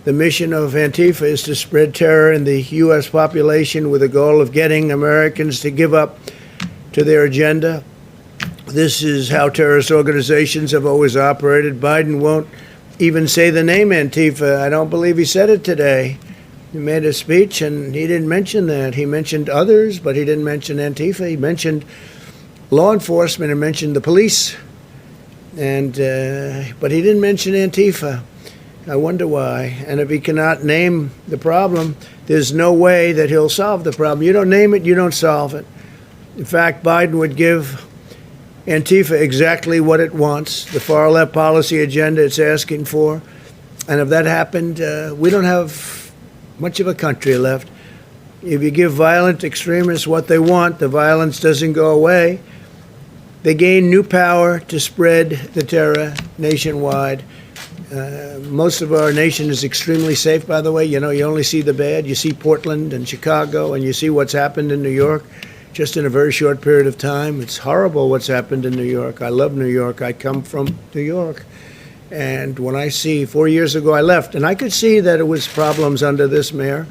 The mission of Antifa is to spread terror in the U.S. population with the goal of getting Americans to give up to their agenda. This is how terrorist organizations have always operated. Biden won't even say the name Antifa. I don't believe he said it today. He made a speech and he didn't mention that. He mentioned others, but he didn't mention Antifa. He mentioned law enforcement and mentioned the police, but he didn't mention Antifa. I wonder why. And if he cannot name the problem, there's no way that he'll solve the problem. You don't name it, you don't solve it. In fact, Biden would give Antifa exactly what it wants, the far-left policy agenda it's asking for. And if that happened, we don't have much of a country left. If you give violent extremists what they want, the violence doesn't go away. They gain new power to spread the terror nationwide. Most of our nation is extremely safe, by the way. You know, you only see the bad. You see Portland and Chicago, and you see what's happened in New York just in a very short period of time. It's horrible what's happened in New York. I love New York. I come from New York. And when I see, 4 years ago I left, and I could see that it was problems under this mayor.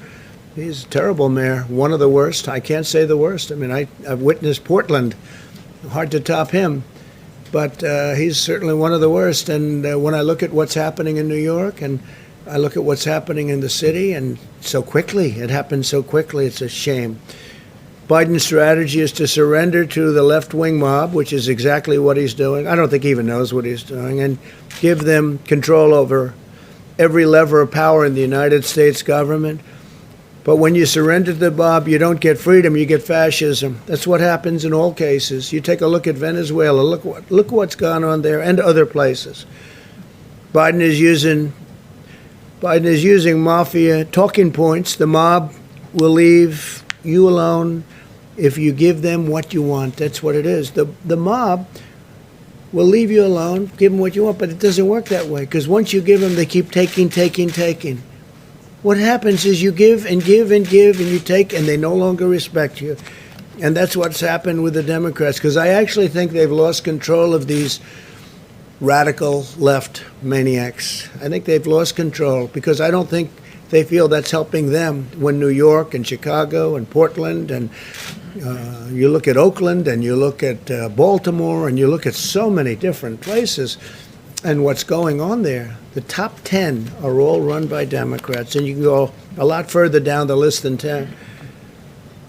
He's a terrible mayor, one of the worst. I can't say the worst. I mean, I've witnessed Portland. Hard to top him. But he's certainly one of the worst. And when I look at what's happening in New York and I look at what's happening in the city, and so quickly, it happened so quickly, it's a shame. Biden's strategy is to surrender to the left-wing mob, which is exactly what he's doing. I don't think he even knows what he's doing, and give them control over every lever of power in the United States government. But when you surrender to the mob, you don't get freedom, you get fascism. That's what happens in all cases. You take a look at Venezuela, look what's gone on there and other places. Biden is using mafia talking points. The mob will leave you alone if you give them what you want. That's what it is. The mob will leave you alone, give them what you want, but it doesn't work that way, because once you give them, they keep taking. What happens is you give and give and give and you take, and they no longer respect you. And that's what's happened with the Democrats, because I actually think they've lost control of these radical left maniacs. I think they've lost control because I don't think they feel that's helping them when New York and Chicago and Portland and you look at Oakland and you look at Baltimore and you look at so many different places and what's going on there. The top 10 are all run by Democrats, and you can go a lot further down the list than 10.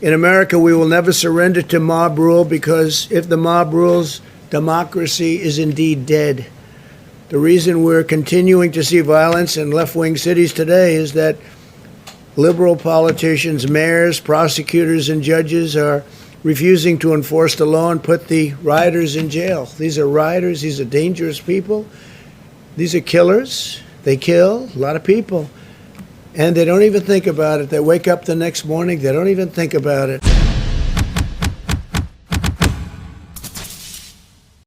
In America, we will never surrender to mob rule, because if the mob rules, democracy is indeed dead. The reason we're continuing to see violence in left-wing cities today is that liberal politicians, mayors, prosecutors, and judges are refusing to enforce the law and put the rioters in jail. These are rioters. These are dangerous people. These are killers. They kill a lot of people. And they don't even think about it. They wake up the next morning. They don't even think about it.